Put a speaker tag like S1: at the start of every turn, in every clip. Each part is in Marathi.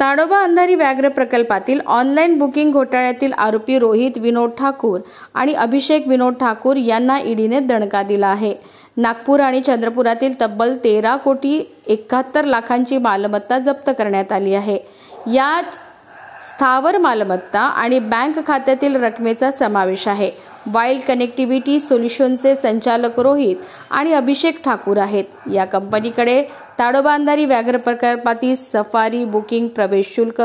S1: ताडोबा अंधारी व्याघ्र प्रकल्पातील ऑनलाईन बुकिंग घोटाळ्यातील आरोपी रोहित विनोद ठाकूर आणि अभिषेक विनोद ठाकूर यांना ईडीने दणका दिला आहे। नागपूर आणि चंद्रपुरातील तब्बल 13 कोटी 71 लाखांची मालमत्ता जप्त करण्यात आली आहे। यात स्थावर मालमत्ता आणि बँक खात्यातील रकमेचा समावेश आहे। वाईल्ड कनेक्टिव्हिटी सोल्युशनचे संचालक रोहित आणि अभिषेक ठाकूर आहेत। या कंपनीकडे ताडोबा अंधारी व्याघ्र प्रकल्पातील सफारी बुकिंग, प्रवेश शुल्क,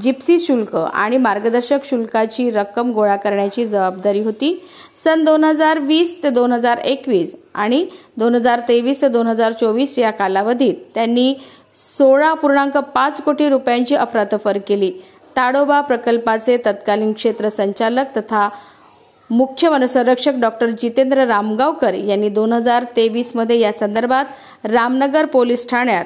S1: जिप्सी शुल्क आणि मार्गदर्शक शुल्काची रक्कम गोळा करण्याची जबाबदारी होती। सन 2020 ते 2021 आणि 2023 ते 2024 या कालावधीत त्यांनी 16.5 कोटी रुपयांची अफरातफर केली। ताडोबा प्रकल्पाचे तत्कालीन क्षेत्र संचालक तथा मुख्य वनसंरक्षक डॉक्टर जितेंद्र रामगावकर यांनी 2023 मध्ये या संदर्भात रामनगर पोलीस ठाण्यात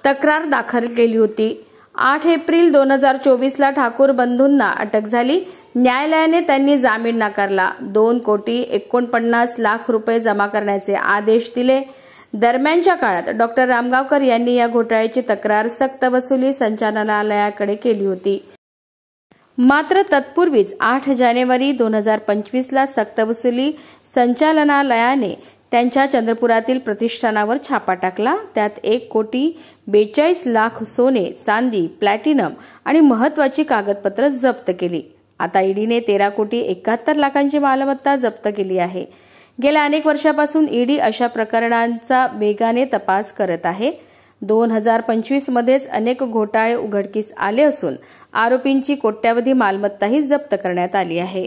S1: तक्रार दाखल केली होती। 8 एप्रिल 2024 ला ठाकूर बंधूंना अटक झाली। न्यायालयाने त्यांनी जामीन नाकारला। 2 कोटी 49 लाख रुपये जमा करण्याचे आदेश दिले। दरम्यानच्या काळात डॉक्टर रामगावकर यांनी या घोटाळ्याची तक्रार सक्तवसुली संचालनालयाकडे केली होती। मात्र तत्पूर्वीच 8 जानेवारी 2025 ला सक्तवसुली संचालनालयाने त्यांच्या चंद्रपुरातील प्रतिष्ठानावर छापा टाकला। त्यात 1 कोटी 42 लाख सोने, चांदी, प्लॅटिनम आणि महत्त्वाची कागदपत्र जप्त केली। आता ईडीने 13 कोटी 71 लाखांची मालमत्ता जप्त केली आहे। गेल्या अनेक वर्षापासून ईडी अशा प्रकरणांचा वेगाने तपास करत आहे। 2025 मध्येच अनेक घोटाळे उघडकीस आले असून आरोपींची कोट्यावधी मालमत्ताही जप्त करण्यात आली आहे।